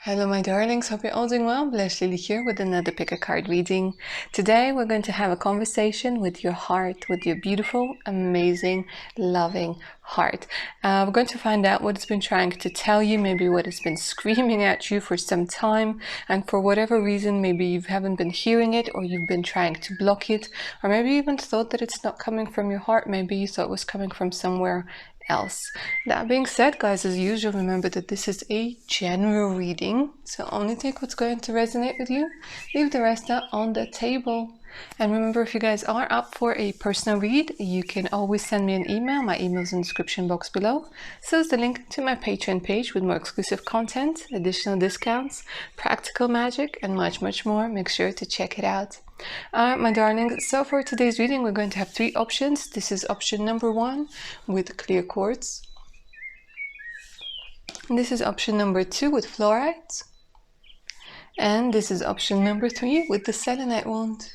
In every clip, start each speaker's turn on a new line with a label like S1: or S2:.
S1: Hello my darlings, hope you're all doing well. Bless Lily here with another pick a card reading. Today we're going to have a conversation with your heart, with your beautiful, amazing, loving heart. We're going to find out what it's been trying to tell you, maybe what it's been screaming at you for some time, and for whatever reason, maybe you haven't been hearing it, or you've been trying to block it, or maybe you even thought that it's not coming from your heart, maybe you thought it was coming from somewhere else. That being said, guys, as usual, remember that this is a general reading, so only take what's going to resonate with you, leave the rest out on the table. And remember, if you guys are up for a personal read, you can always send me an email. My email is in the description box below. So is the link to my Patreon page with more exclusive content, additional discounts, practical magic, and much, much more. Make sure to check it out. Alright, my darlings, so for today's reading, we're going to have three options. This is option number 1 with clear quartz. This is option number 2 with fluorite. And this is option number 3 with the selenite wand.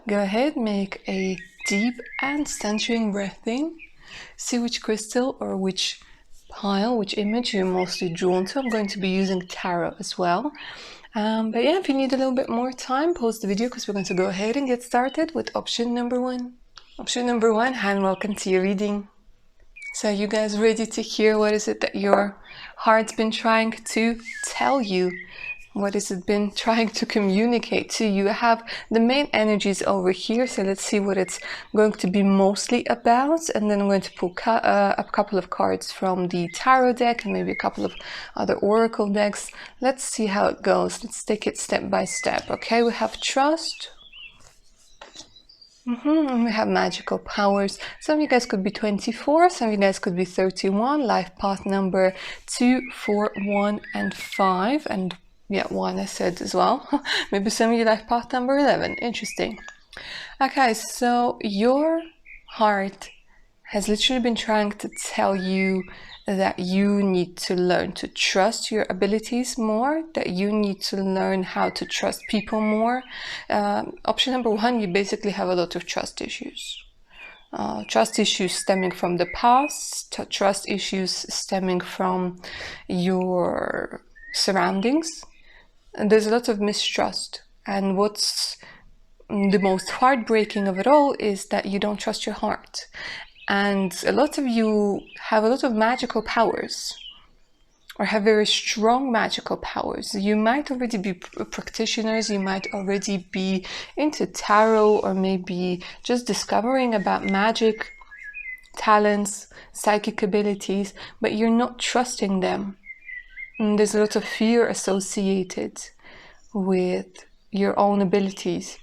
S1: Go ahead, make a deep and centering breath in. See which crystal or which pile, which image you're mostly drawn to. I'm going to be using tarot as well. But yeah, if you need a little bit more time, pause the video because we're going to go ahead and get started with option number 1. Option number 1, and welcome to your reading. So you guys ready to hear what is it that your heart's been trying to tell you? What has it been trying to communicate to you? I have the main energies over here, so let's see what it's going to be mostly about, and then I'm going to pull a couple of cards from the tarot deck and maybe a couple of other oracle decks. Let's see how it goes. Let's take it step by step. Okay, we have trust. And we have magical powers. Some of you guys could be 24, some of you guys could be 31, life path number 2, 4, 1, and 5, and yeah, 1 I said as well. Maybe some of you life path number 11. Interesting. Okay, so your heart has literally been trying to tell you that you need to learn to trust your abilities more, that you need to learn how to trust people more. Option number 1, you basically have a lot of trust issues. Trust issues stemming from the past, trust issues stemming from your surroundings. And there's a lot of mistrust, and what's the most heartbreaking of it all is that you don't trust your heart. And a lot of you have a lot of magical powers, or have very strong magical powers. You might already be practitioners, you might already be into tarot, or maybe just discovering about magic, talents, psychic abilities, but you're not trusting them. And there's a lot of fear associated with your own abilities.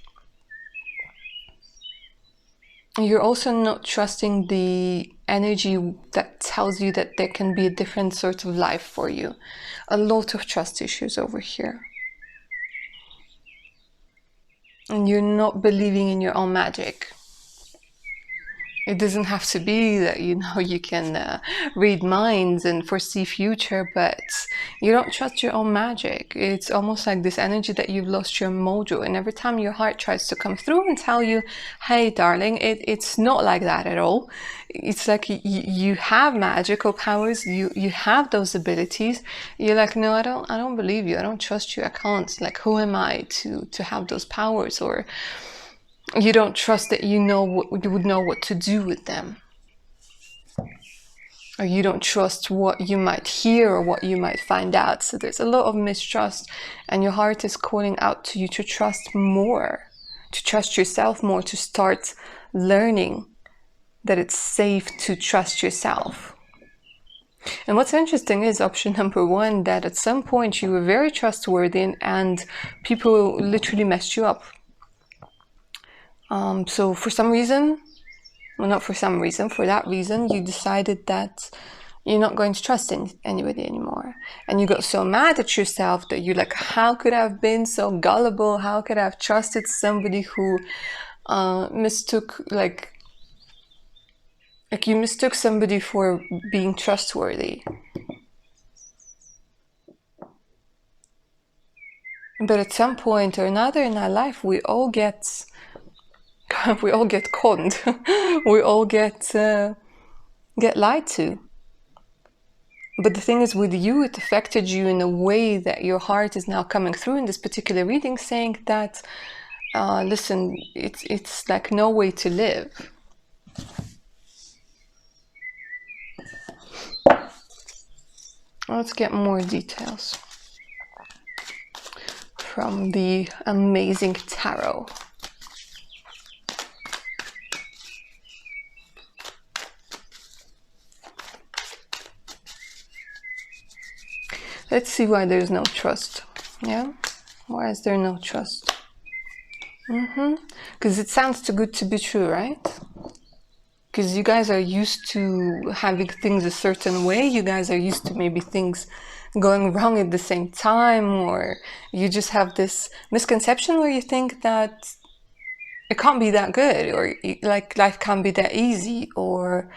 S1: You're also not trusting the energy that tells you that there can be a different sort of life for you. A lot of trust issues over here. And you're not believing in your own magic. It doesn't have to be that, you know, you can read minds and foresee future, but you don't trust your own magic. It's almost like this energy that you've lost your mojo. And every time your heart tries to come through and tell you, hey, darling, it's not like that at all. It's like you have magical powers. You have those abilities. You're like, no, I don't believe you. I don't trust you. I can't. Like, who am I to have those powers? Or you don't trust that you would know what to do with them. Or you don't trust what you might hear or what you might find out. So there's a lot of mistrust, and your heart is calling out to you to trust more, to trust yourself more, to start learning that it's safe to trust yourself. And what's interesting is option number 1, that at some point you were very trustworthy and people literally messed you up. So for some reason, well, not for some reason, for that reason, you decided that you're not going to trust anybody anymore. And you got so mad at yourself that you're like, how could I have been so gullible? How could I have trusted somebody who mistook you mistook somebody for being trustworthy? But at some point or another in our life, we all get conned. We all get lied to. But the thing is, with you, it affected you in a way that your heart is now coming through in this particular reading, saying that, listen, it's like no way to live. Let's get more details from the amazing tarot. Let's see why there's no trust. Yeah? Why is there no trust? Because it sounds too good to be true, right? Because you guys are used to having things a certain way. You guys are used to maybe things going wrong at the same time, or you just have this misconception where you think that it can't be that good, or like life can't be that easy, or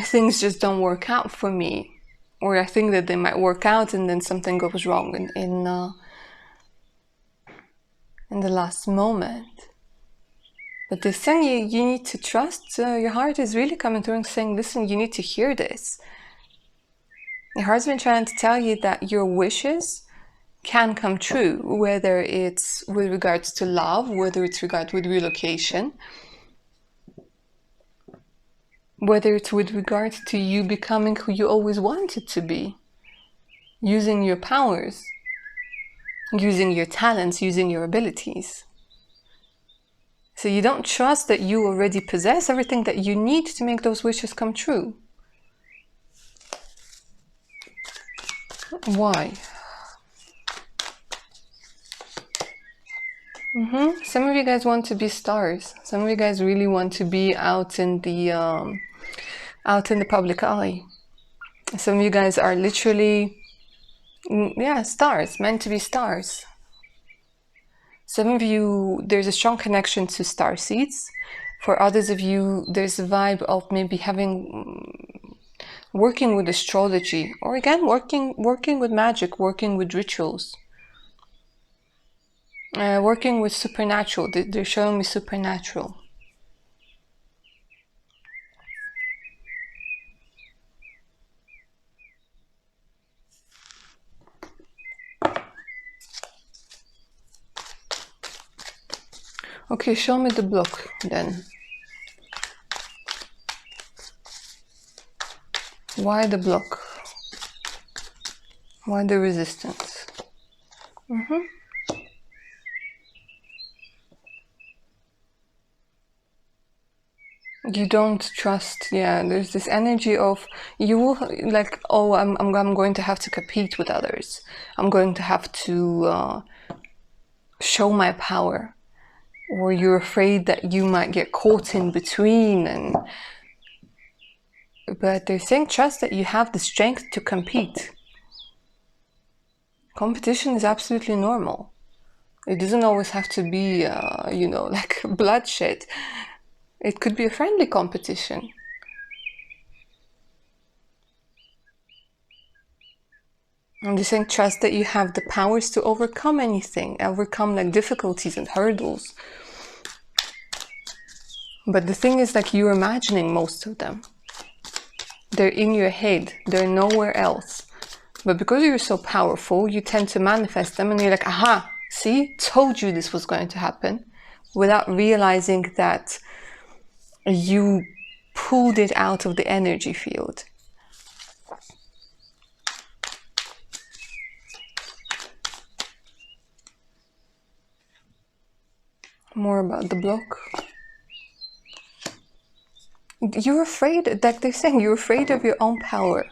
S1: things just don't work out for me, or I think that they might work out and then something goes wrong in the last moment. But this thing, you need to trust. Your heart is really coming through and saying, listen, you need to hear this. Your heart's been trying to tell you that your wishes can come true, whether it's with regards to love, whether it's with relocation, whether it's with regards to you becoming who you always wanted to be, using your powers, using your talents, using your abilities. So you don't trust that you already possess everything that you need to make those wishes come true. Why? Some of you guys want to be stars. Some of you guys really want to be out in the public eye. Some of you guys are literally, stars, meant to be stars. Some of you, there's a strong connection to star seeds. For others of you, there's a vibe of maybe working with astrology, or again, working with magic, working with rituals, working with supernatural. They're showing me supernatural. Okay, show me the block then. Why the block? Why the resistance? You don't trust. Yeah, there's this energy of you will like, oh, I'm going to have to compete with others. I'm going to have to show my power. Or you're afraid that you might get caught in between, but they're saying trust that you have the strength to compete. Competition is absolutely normal. It doesn't always have to be, like bloodshed. It could be a friendly competition. And they're saying trust that you have the powers to overcome anything, overcome like difficulties and hurdles. But the thing is, like, you're imagining most of them. They're in your head. They're nowhere else. But because you're so powerful, you tend to manifest them and you're like, aha, see, told you this was going to happen, without realizing that you pulled it out of the energy field. More about the block. You're afraid, like they're saying, you're afraid of your own power.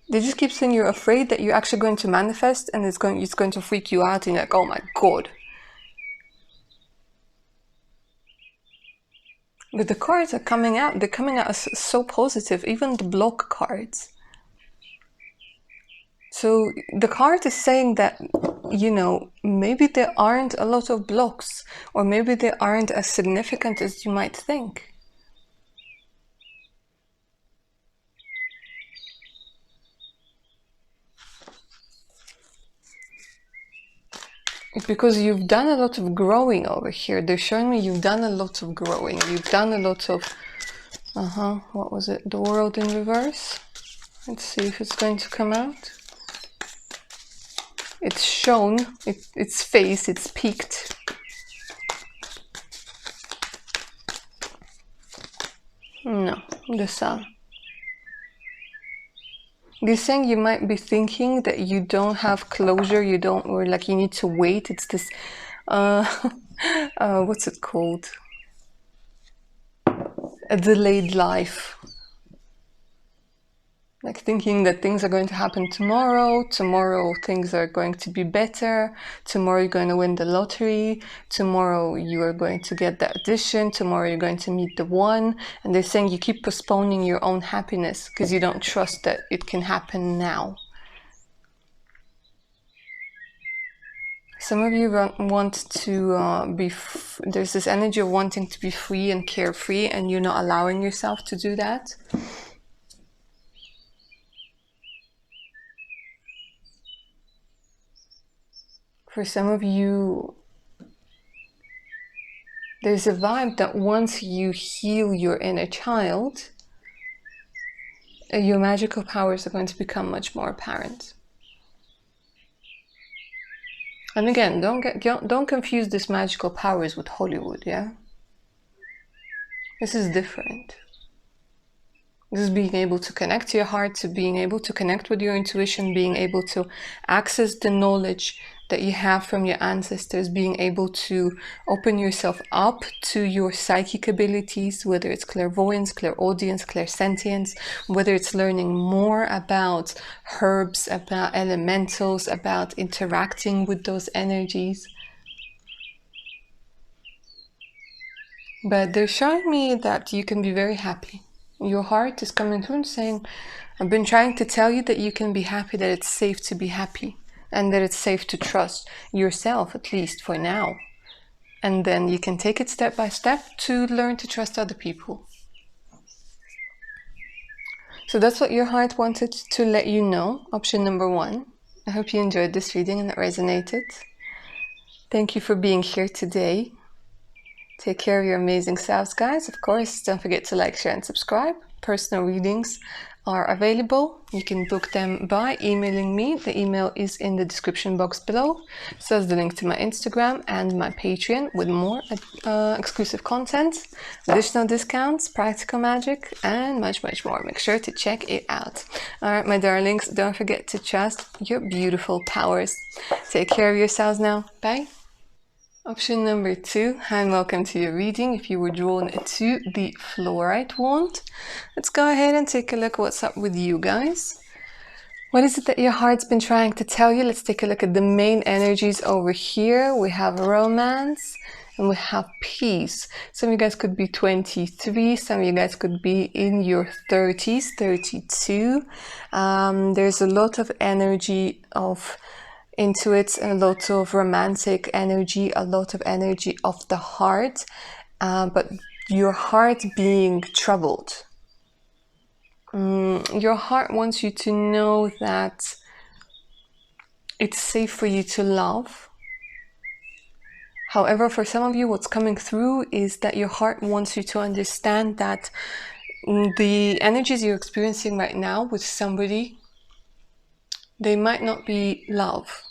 S1: They just keep saying you're afraid that you're actually going to manifest and it's going to freak you out and you're like, oh my God. But the cards are coming out, they're coming out as so positive, even the block cards. So the card is saying that, maybe there aren't a lot of blocks, or maybe they aren't as significant as you might think. Because you've done a lot of growing over here. They're showing me you've done a lot of growing. You've done a lot of What was it? The World in reverse. Let's see if it's going to come out. It's shown, its face, it's peaked. No, the Sun. They're saying you might be thinking that you don't have closure, or like you need to wait. It's this, what's it called? A delayed life. Like thinking that things are going to happen tomorrow things are going to be better, tomorrow you're going to win the lottery, tomorrow you are going to get that audition, tomorrow you're going to meet the one, and they're saying you keep postponing your own happiness because you don't trust that it can happen now. Some of you want to there's this energy of wanting to be free and carefree, and you're not allowing yourself to do that. For some of you, there's a vibe that once you heal your inner child, your magical powers are going to become much more apparent. And again, don't confuse this magical powers with Hollywood, yeah? This is different. This is being able to connect to your heart, to being able to connect with your intuition, being able to access the knowledge that you have from your ancestors, being able to open yourself up to your psychic abilities, whether it's clairvoyance, clairaudience, clairsentience, whether it's learning more about herbs, about elementals, about interacting with those energies. But they're showing me that you can be very happy. Your heart is coming through and saying, I've been trying to tell you that you can be happy, that it's safe to be happy, and that it's safe to trust yourself, at least for now. And then you can take it step by step to learn to trust other people. So that's what your heart wanted to let you know, option number 1. I hope you enjoyed this reading and it resonated. Thank you for being here today. Take care of your amazing selves, guys. Of course, don't forget to like, share, and subscribe. Personal readings are available. You can book them by emailing me. The email is in the description box below. So is the link to my Instagram and my Patreon with more exclusive content, additional discounts, practical magic, and much, much more. Make sure to check it out. All right, my darlings, don't forget to trust your beautiful powers. Take care of yourselves now. Bye. Option number 2, and welcome to your reading. If you were drawn to the fluorite wand, let's go ahead and take a look what's up with you guys. What is it that your heart's been trying to tell you? Let's take a look at the main energies over here. We have romance and we have peace. Some of you guys could be 23, some of you guys could be in your 30s, 32. There's a lot of energy of into it, a lot of romantic energy, a lot of energy of the heart, but your heart being troubled. Your heart wants you to know that it's safe for you to love. However, for some of you, what's coming through is that your heart wants you to understand that the energies you're experiencing right now with somebody, they might not be love.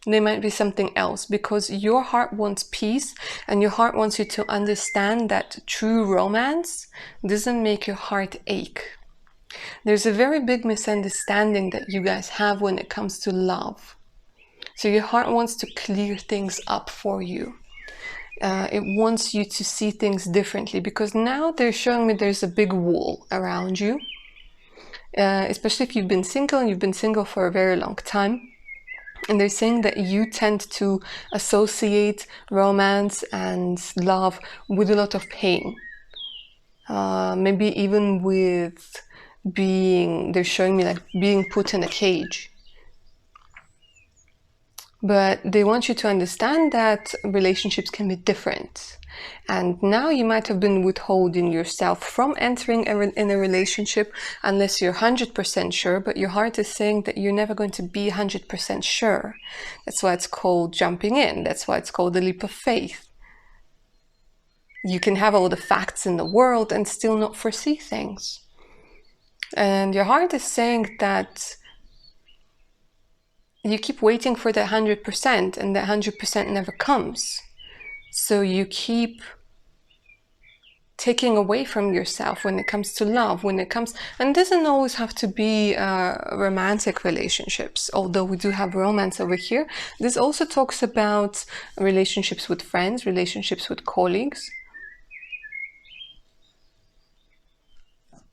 S1: They might be something else, because your heart wants peace and your heart wants you to understand that true romance doesn't make your heart ache. There's a very big misunderstanding that you guys have when it comes to love. So your heart wants to clear things up for you. It wants you to see things differently, because now they're showing me there's a big wall around you. Especially if you've been single and you've been single for a very long time. And they're saying that you tend to associate romance and love with a lot of pain. Maybe even with they're showing me like being put in a cage. But they want you to understand that relationships can be different. And now you might have been withholding yourself from entering in a relationship unless you're 100% sure, but your heart is saying that you're never going to be 100% sure. That's why it's called jumping in. That's why it's called the leap of faith. You can have all the facts in the world and still not foresee things. And your heart is saying that you keep waiting for the 100% and the 100% never comes. So you keep taking away from yourself when it comes to love, when it comes, and it doesn't always have to be romantic relationships, although we do have romance over here. This also talks about relationships with friends, relationships with colleagues.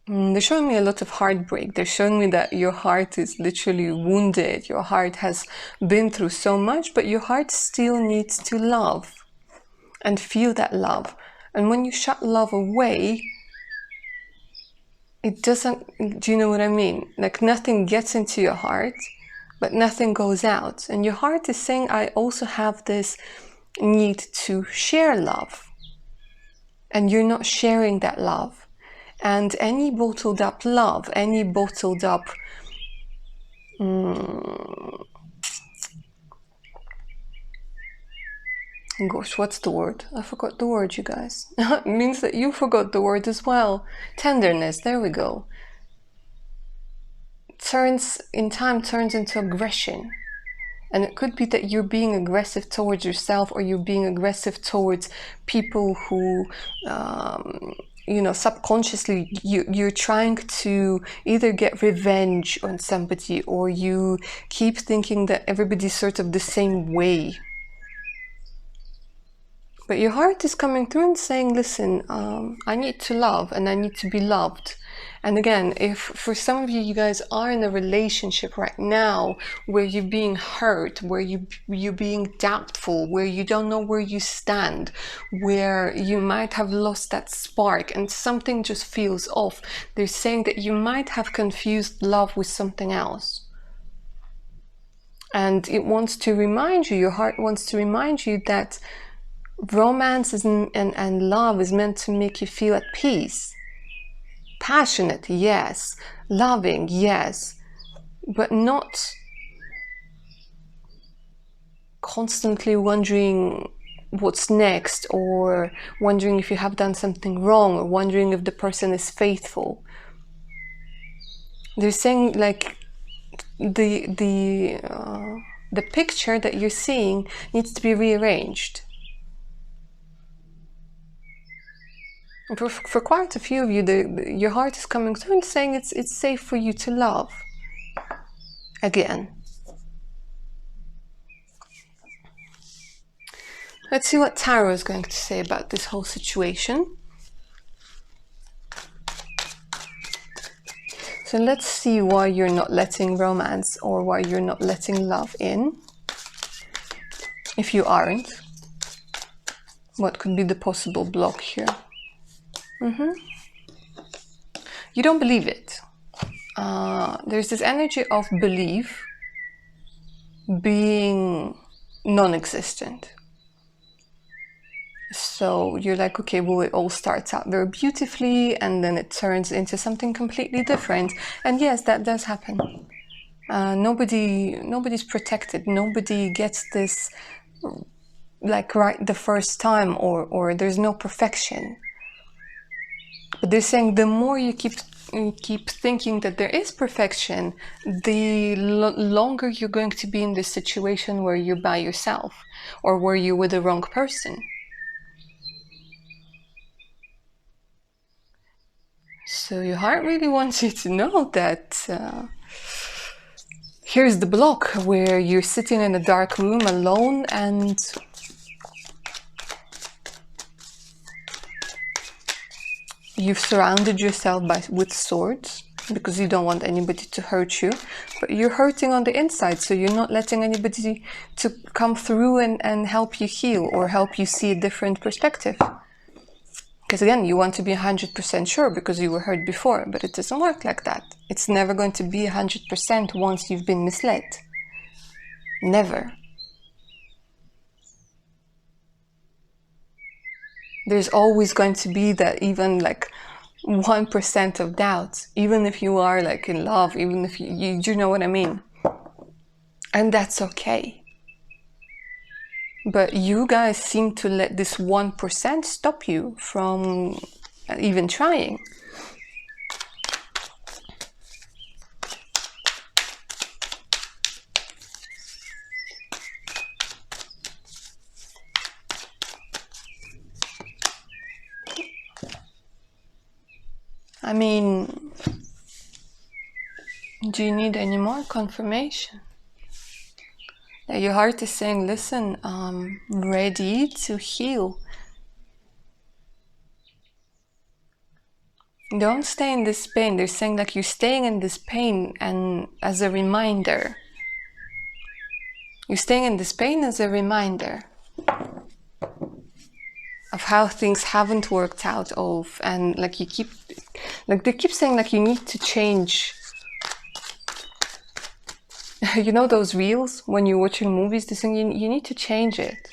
S1: They're showing me a lot of heartbreak. They're showing me that your heart is literally wounded. Your heart has been through so much, but your heart still needs to love and feel that love. And when you shut love away, it doesn't, do you know what I mean? Like nothing gets into your heart, but nothing goes out. And your heart is saying, I also have this need to share love. And you're not sharing that love. And any bottled up love, any bottled up gosh, what's the word? I forgot the word, you guys. It means that you forgot the word as well. Tenderness, there we go. Turns into aggression. And it could be that you're being aggressive towards yourself, or you're being aggressive towards people who, you know, subconsciously you're trying to either get revenge on somebody, or you keep thinking that everybody's sort of the same way. But your heart is coming through and saying, listen, I need to love and I need to be loved. And again, if for some of you, you guys are in a relationship right now where you're being hurt, where you're being doubtful, where you don't know where you stand, where you might have lost that spark and something just feels off, they're saying that you might have confused love with something else. And it wants to remind you, your heart wants to remind you that romance and love is meant to make you feel at peace. Passionate, yes. Loving, yes. But not constantly wondering what's next, or wondering if you have done something wrong, or wondering if the person is faithful. They're saying like the picture that you're seeing needs to be rearranged. For quite a few of you, your heart is coming through and saying it's safe for you to love again. Let's see what Tarot is going to say about this whole situation. So let's see why you're not letting romance, or why you're not letting love in. If you aren't, what could be the possible block here? You don't believe it. There's this energy of belief being non-existent. So you're like, okay, well, it all starts out very beautifully and then it turns into something completely different. And yes, that does happen. Nobody's protected. Nobody gets this like right the first time, or there's no perfection. But they're saying the more you keep thinking that there is perfection, the longer you're going to be in this situation where you're by yourself, or where you're with the wrong person. So your heart really wants you to know that here's the block where you're sitting in a dark room alone, and you've surrounded yourself with swords because you don't want anybody to hurt you, but you're hurting on the inside, so you're not letting anybody to come through and help you heal, or help you see a different perspective. Because again, you want to be 100% sure because you were hurt before, but it doesn't work like that. It's never going to be 100% once you've been misled. Never. There's always going to be that even like 1% of doubt, even if you are like in love, even if you know what I mean. And that's okay. But you guys seem to let this 1% stop you from even trying. I mean, do you need any more confirmation? Your heart is saying, listen, I'm ready to heal. Don't stay in this pain. They're saying like you're staying in this pain, and as a reminder. You're staying in this pain as a reminder of how things haven't worked out of, and like you keep, like they keep saying like you need to change. You know those reels when you're watching movies, they're saying you need to change it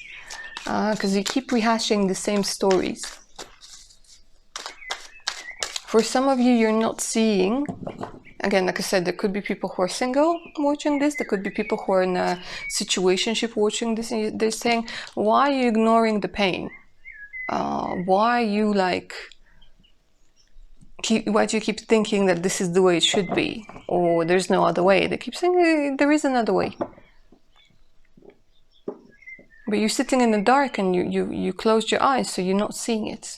S1: because you keep rehashing the same stories. For some of you, you're not seeing, again, like I said, there could be people who are single watching this, there could be people who are in a situationship watching this, and they're saying, why are you ignoring the pain? Why you like, why do you keep thinking that this is the way it should be? Or there's no other way? They keep saying there is another way. But you're sitting in the dark and you closed your eyes, so you're not seeing it.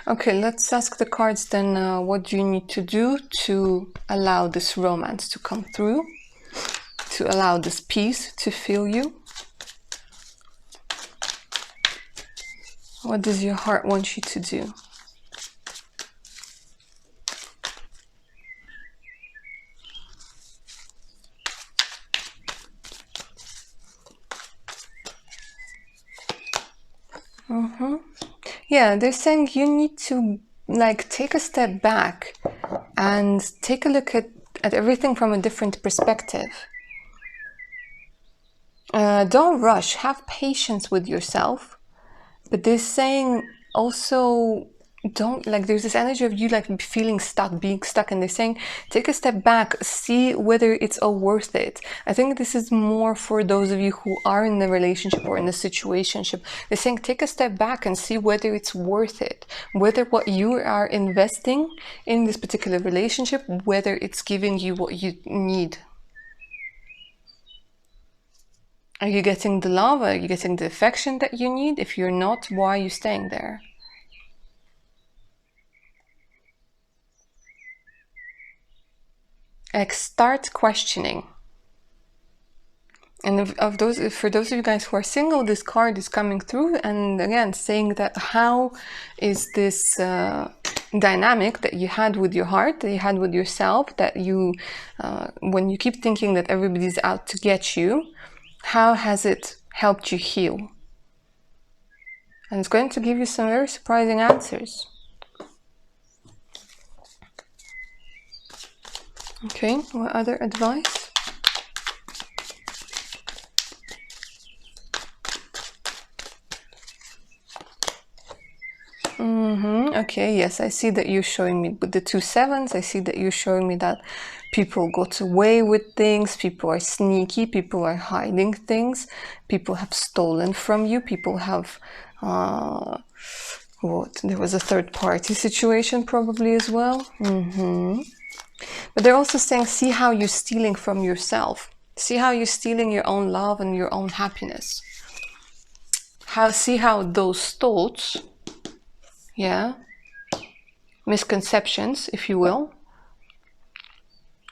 S1: Okay, let's ask the cards then, what do you need to do to allow this romance to come through, to allow this peace to fill you? What does your heart want you to do? Yeah, they're saying you need to like take a step back and take a look at everything from a different perspective. Don't rush, have patience with yourself. But they're saying also don't, like there's this energy of you like feeling stuck, being stuck, and they're saying take a step back, see whether it's all worth it. I think this is more for those of you who are in a relationship or in a situationship. They're saying take a step back and see whether it's worth it, whether what you are investing in this particular relationship, whether it's giving you what you need. Are you getting the love? Are you getting the affection that you need? If you're not, why are you staying there? Like start questioning. And for those of you guys who are single, this card is coming through, and again saying that how is this dynamic that you had with your heart, that you had with yourself, that you when you keep thinking that everybody's out to get you, how has it helped you heal? And it's going to give you some very surprising answers. Okay, what other advice? Okay, yes, I see that you're showing me with the 2 sevens. I see that you're showing me that people got away with things, people are sneaky, people are hiding things, people have stolen from you, people have there was a third party situation probably as well. But they're also saying, see how you're stealing from yourself. See how you're stealing your own love and your own happiness. See how those thoughts, yeah, misconceptions, if you will,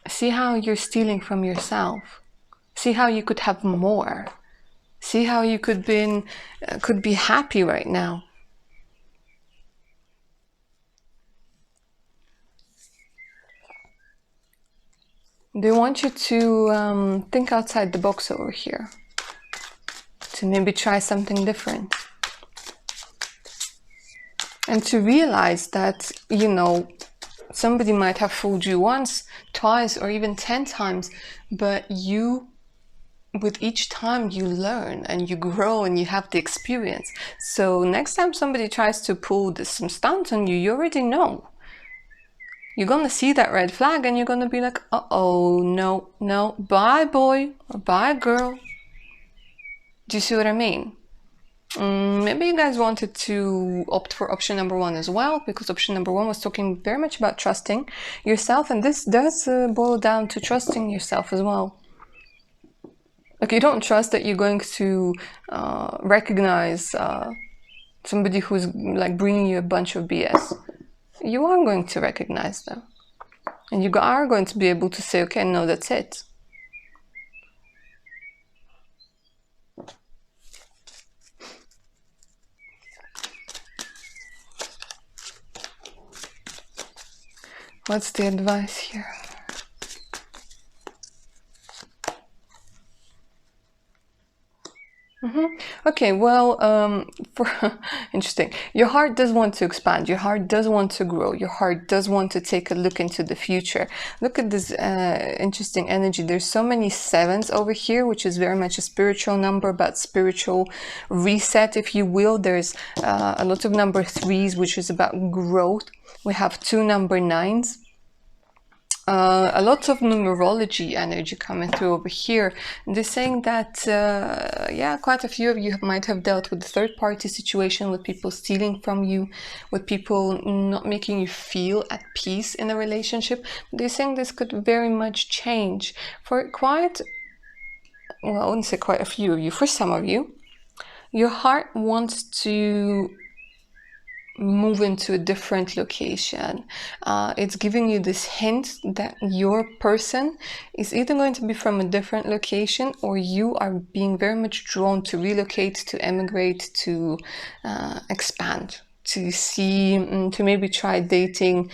S1: see how you're stealing from yourself. See how you could have more. See how you could be happy right now. They want you to think outside the box over here, to maybe try something different. And to realize that, you know, somebody might have fooled you once, twice, or even 10 times, but you with each time you learn and you grow and you have the experience. So next time somebody tries to pull some stunts on you, you already know. You're gonna see that red flag and you're gonna be like, uh-oh, no, no, bye boy, or bye girl. Do you see what I mean? Maybe you guys wanted to opt for option number 1 as well, because option number 1 was talking very much about trusting yourself, and this does boil down to trusting yourself as well. Like, you don't trust that you're going to recognize somebody who's like bringing you a bunch of BS. You are going to recognize them, and you are going to be able to say, okay, no, that's it. What's the advice here? Okay, well, interesting. Your heart does want to expand. Your heart does want to grow. Your heart does want to take a look into the future. Look at this interesting energy. There's so many 7s over here, which is very much a spiritual number, about spiritual reset, if you will. There's a lot of number 3s, which is about growth. We have 2 number 9s. A lot of numerology energy coming through over here. They're saying that, yeah, quite a few of you might have dealt with the third-party situation, with people stealing from you, with people not making you feel at peace in a relationship. They're saying this could very much change for quite, well, I wouldn't say quite a few of you, for some of you. Your heart wants to move into a different location. It's giving you this hint that your person is either going to be from a different location, or you are being very much drawn to relocate, to emigrate, to expand, to see, to maybe try dating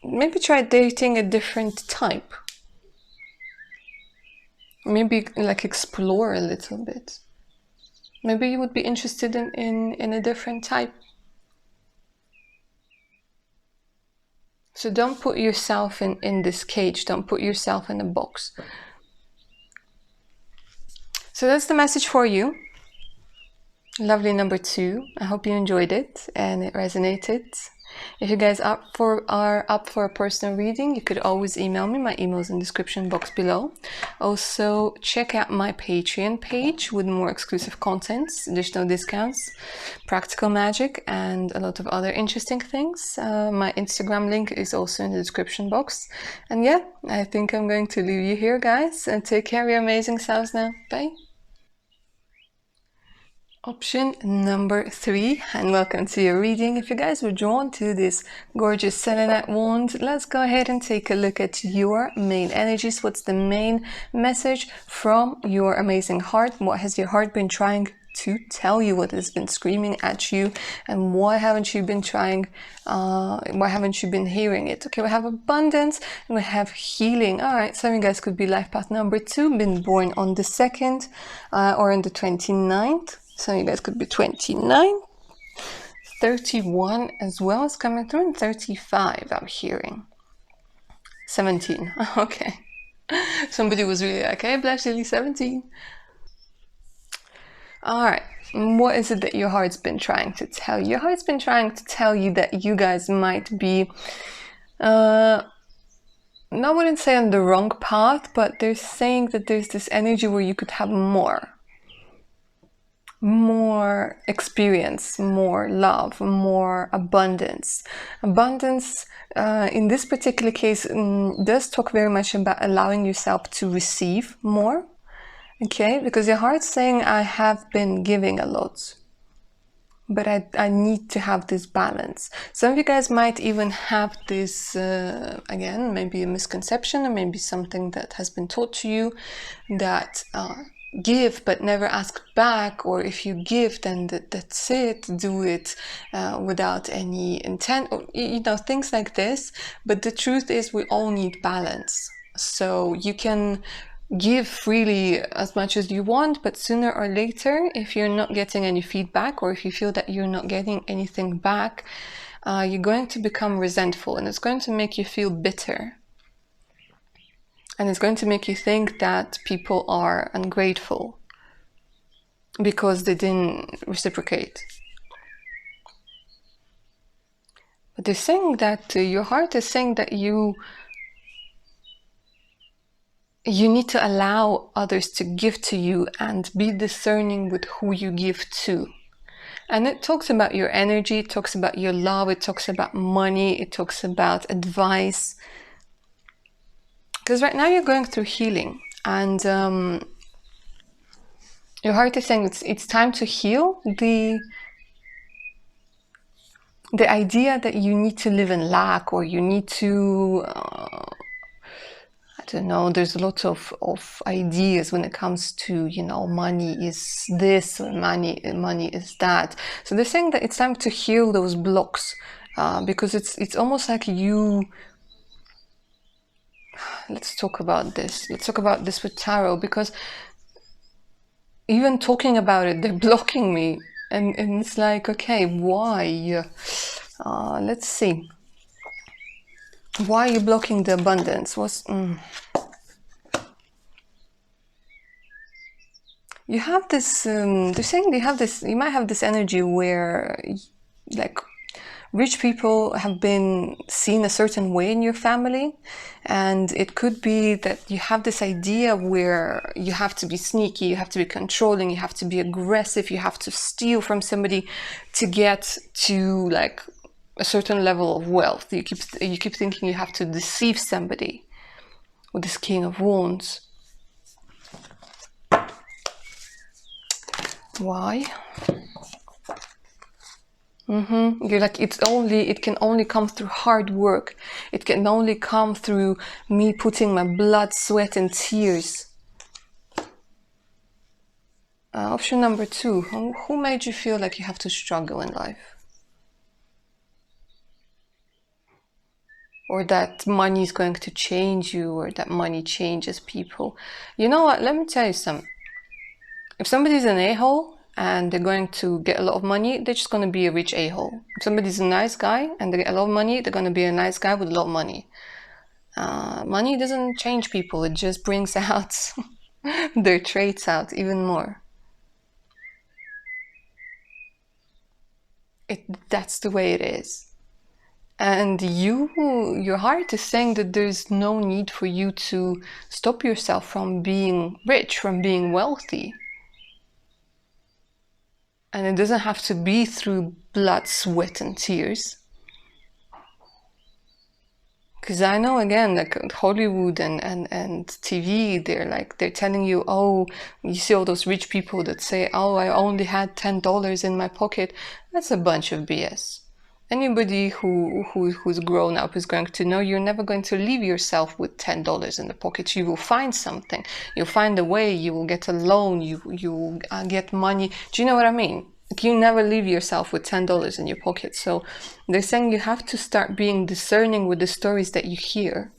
S1: a different type. Maybe like explore a little bit. Maybe you would be interested in a different type. So don't put yourself in this cage. Don't put yourself in a box. So that's the message for you. Lovely number 2. I hope you enjoyed it and it resonated. If you guys are up for a personal reading, you could always email me. My email is in the description box below. Also, check out my Patreon page with more exclusive contents, additional discounts, practical magic, and a lot of other interesting things. My Instagram link is also in the description box. And yeah, I think I'm going to leave you here, guys, and take care of your amazing selves now. Bye. Option number 3, and welcome to your reading. If you guys were drawn to this gorgeous selenite wand, let's go ahead and take a look at your main energies. What's the main message from your amazing heart? What has your heart been trying to tell you? What has been screaming at you? And why haven't you been hearing it? Okay, we have abundance and we have healing. All right, some of you guys could be life path number 2, been born on the 2nd or on the 29th. Some of you guys could be 29, 31 as well is coming through, and 35 I'm hearing. 17, okay. Somebody was really like, hey, Black Lily, 17. All right, what is it that your heart's been trying to tell you? Your heart's been trying to tell you that you guys might be, I wouldn't say on the wrong path, but they're saying that there's this energy where you could have more experience, more love, more abundance. Abundance, in this particular case, does talk very much about allowing yourself to receive more, okay? Because your heart's saying, I have been giving a lot, but I need to have this balance. Some of you guys might even have this, again, maybe a misconception, or maybe something that has been taught to you, that give but never ask back, or if you give, then that's it, do it without any intent, or things like this. But the truth is, we all need balance. So you can give freely as much as you want, but sooner or later, if you're not getting any feedback, or if you feel that you're not getting anything back, you're going to become resentful, and it's going to make you feel bitter. And it's going to make you think that people are ungrateful because they didn't reciprocate. But they're saying that your heart is saying that you need to allow others to give to you and be discerning with who you give to. And it talks about your energy, it talks about your love, it talks about money, it talks about advice. Because right now you're going through healing, and your heart is saying it's time to heal the idea that you need to live in lack, or you need to I don't know, there's a lot of ideas when it comes to, money is this, or money is that. So they're saying that it's time to heal those blocks, because it's almost like you... Let's talk about this. Let's talk about this with tarot, because even talking about it, they're blocking me. And it's like, okay, why? Let's see. Why are you blocking the abundance? You have this, they're saying you might have this energy where, like, rich people have been seen a certain way in your family, and it could be that you have this idea where you have to be sneaky, you have to be controlling, you have to be aggressive, you have to steal from somebody to get to, like, a certain level of wealth. You keep thinking you have to deceive somebody with this King of Wands. Why? You're like, it can only come through hard work. It can only come through me putting my blood, sweat, and tears. Option number 2. Who made you feel like you have to struggle in life? Or that money is going to change you, or that money changes people. You know what? Let me tell you something. If somebody's an a-hole and they're going to get a lot of money, they're just going to be a rich a-hole. If somebody's a nice guy and they get a lot of money, they're going to be a nice guy with a lot of money. Money doesn't change people. It just brings out their traits out even more. That's the way it is. And your heart is saying that there's no need for you to stop yourself from being rich, from being wealthy. And it doesn't have to be through blood, sweat, and tears. Because I know, again, like Hollywood and TV, they're telling you, oh, you see all those rich people that say, oh, I only had $10 in my pocket. That's a bunch of BS. Anybody who's grown up is going to know you're never going to leave yourself with $10 in the pocket. You will find something. You'll find a way. You will get a loan. You will get money. Do you know what I mean? You never leave yourself with $10 in your pocket. So they're saying you have to start being discerning with the stories that you hear,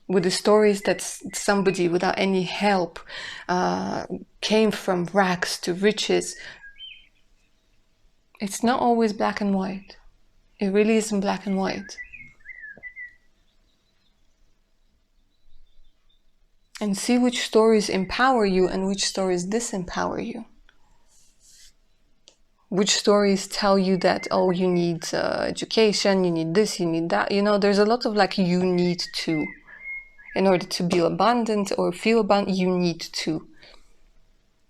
S1: with the stories that somebody without any help came from rags to riches. It's not always black and white. It really isn't black and white. And see which stories empower you and which stories disempower you. Which stories tell you that, oh, you need education, you need this, you need that. You know, there's a lot of like, you need to. In order to be abundant or feel abundant, you need to.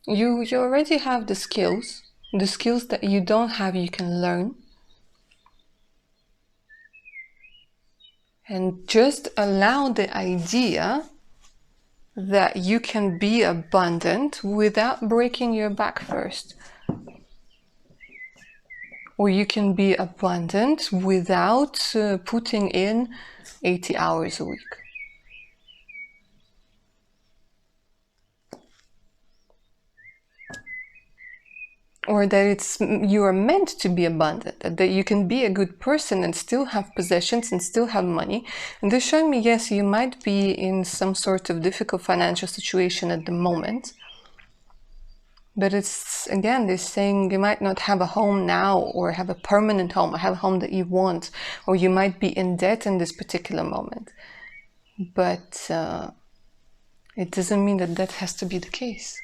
S1: You already have the skills. The skills that you don't have, you can learn. And just allow the idea that you can be abundant without breaking your back first. Or you can be abundant without putting in 80 hours a week. Or that you are meant to be abundant, that you can be a good person and still have possessions and still have money. And they're showing me, yes, you might be in some sort of difficult financial situation at the moment. But it's, again, they're saying you might not have a home now, or have a permanent home, or have a home that you want, or you might be in debt in this particular moment. But It doesn't mean that that has to be the case.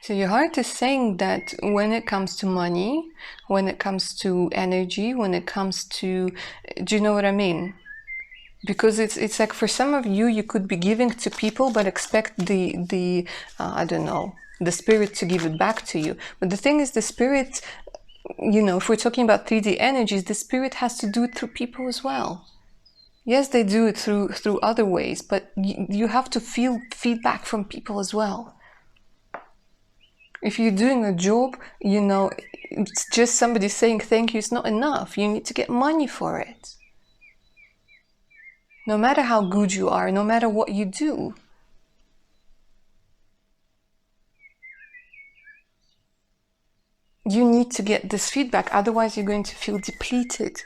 S1: So your heart is saying that when it comes to money, when it comes to energy, when it comes to, do you know what I mean? Because it's like for some of you, you could be giving to people, but expect the I don't know, the spirit to give it back to you. But the thing is, the spirit, you know, if we're talking about 3D energies, the spirit has to do it through people as well. Yes, they do it through other ways, but you have to feel feedback from people as well. If you're doing a job, you know, it's just somebody saying thank you is not enough. You need to get money for it. No matter how good you are, no matter what you do. You need to get this feedback, otherwise you're going to feel depleted.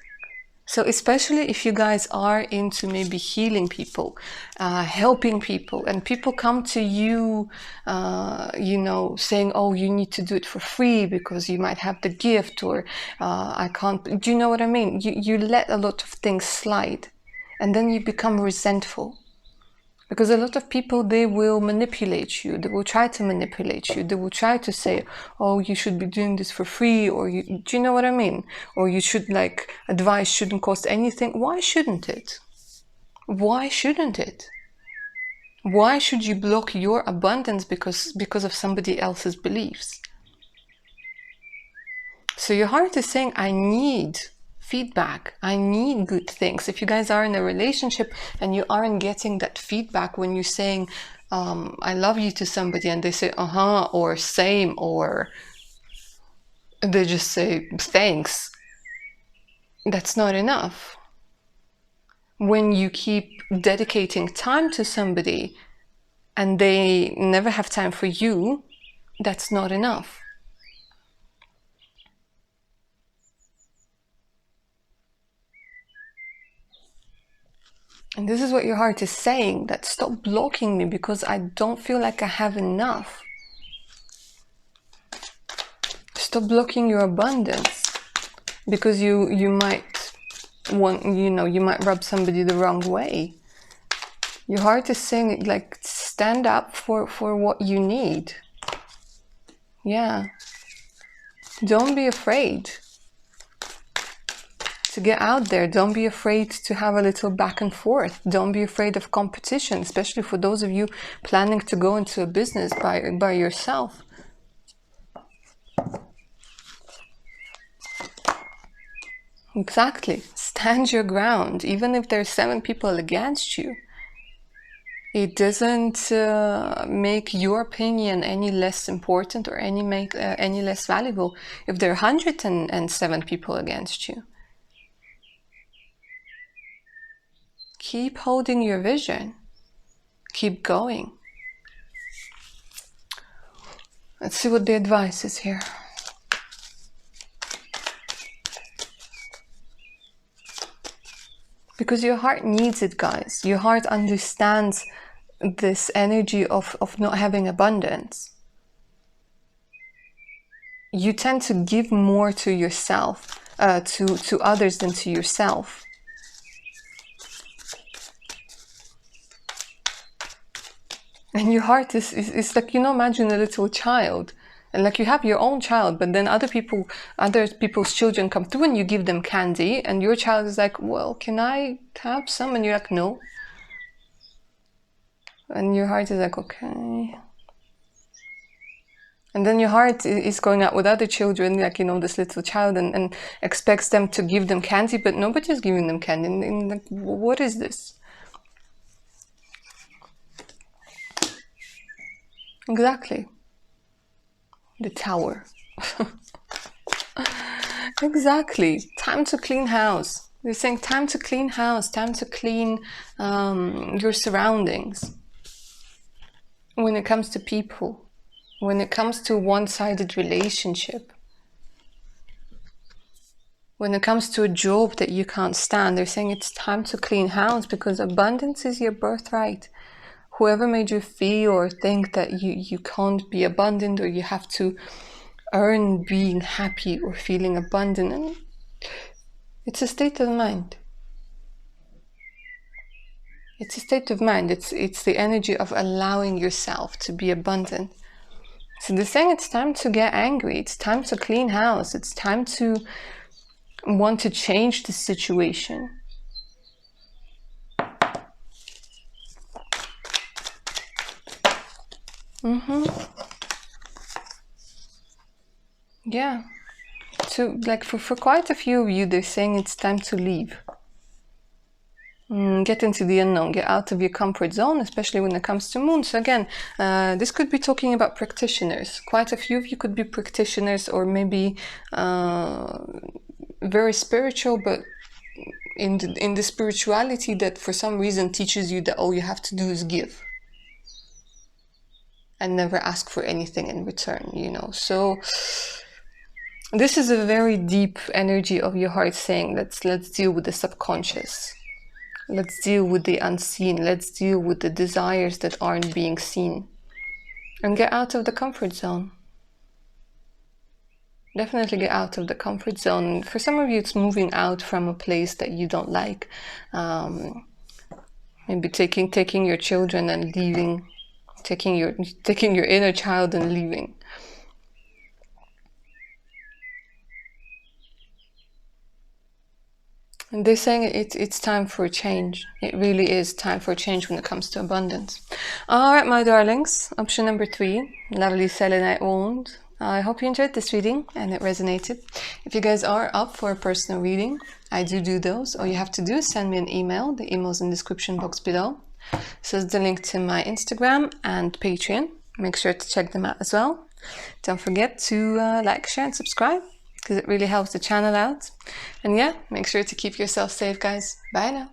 S1: So especially if you guys are into maybe healing people, helping people, and people come to you, you know, saying, oh, you need to do it for free because you might have the gift, or I can't, do you know what I mean? You let a lot of things slide, and then you become resentful. Because a lot of people, they will manipulate you. They will try to manipulate you. They will try to say, oh, you should be doing this for free, or do you know what I mean? Or you should, like, advice shouldn't cost anything. Why shouldn't it? Why shouldn't it? Why should you block your abundance because of somebody else's beliefs? So your heart is saying, I need feedback. I need good things. If you guys are in a relationship and you aren't getting that feedback when you're saying, I love you to somebody, and they say, or same, or they just say, thanks, that's not enough. When you keep dedicating time to somebody and they never have time for you, that's not enough. And this is what your heart is saying, that stop blocking me because I don't feel like I have enough. Stop blocking your abundance because you might want, you know, you might rub somebody the wrong way. Your heart is saying, like, stand up for what you need. Yeah. Don't be afraid to get out there. Don't be afraid to have a little back and forth. Don't be afraid of competition, especially for those of you planning to go into a business by yourself. Exactly. Stand your ground. Even if there's 7 people against you, it doesn't make your opinion any less important or any less valuable if there are 107 people against you. Keep holding your vision. Keep going. Let's see what the advice is here. Because your heart needs it, guys. Your heart understands this energy of not having abundance. You tend to give more to yourself, to others than to yourself. And your heart is like, you know, imagine a little child. And like you have your own child, but then other people's children come through and you give them candy, and your child is like, well, can I have some? And you're like, no. And your heart is like, okay. And then your heart is going out with other children, like, you know, this little child, and expects them to give them candy, but nobody's giving them candy. And like, what is this? Exactly. The tower. Exactly. Time to clean house. They're saying time to clean house, time to clean your surroundings. When it comes to people, when it comes to one-sided relationship, when it comes to a job that you can't stand, they're saying it's time to clean house because abundance is your birthright. Whoever made you feel or think that you can't be abundant, or you have to earn being happy or feeling abundant, and it's a state of mind. It's a state of mind. It's the energy of allowing yourself to be abundant. So they're saying it's time to get angry. It's time to clean house. It's time to want to change the situation. Yeah. So like for quite a few of you, they're saying it's time to leave. Get into the unknown, get out of your comfort zone, especially when it comes to moon. So again, this could be talking about practitioners. Quite a few of you could be practitioners, or maybe very spiritual, but in the spirituality that for some reason teaches you that all you have to do is give and never ask for anything in return, you know. So this is a very deep energy of your heart saying, let's deal with the subconscious. Let's deal with the unseen. Let's deal with the desires that aren't being seen. And get out of the comfort zone. Definitely get out of the comfort zone. For some of you, it's moving out from a place that you don't like. Maybe taking your children and leaving. Taking your inner child and leaving. And they're saying it's time for a change. It really is time for a change when it comes to abundance. All right, my darlings. Option number 3, lovely selenite wound. I hope you enjoyed this reading and it resonated. If you guys are up for a personal reading, I do those. All you have to do is send me an email. The email's in the description box below. So it's the link to my Instagram and Patreon. Make sure to check them out as well. Don't forget to like, share, and subscribe, because it really helps the channel out. And yeah, make sure to keep yourself safe, guys. Bye now.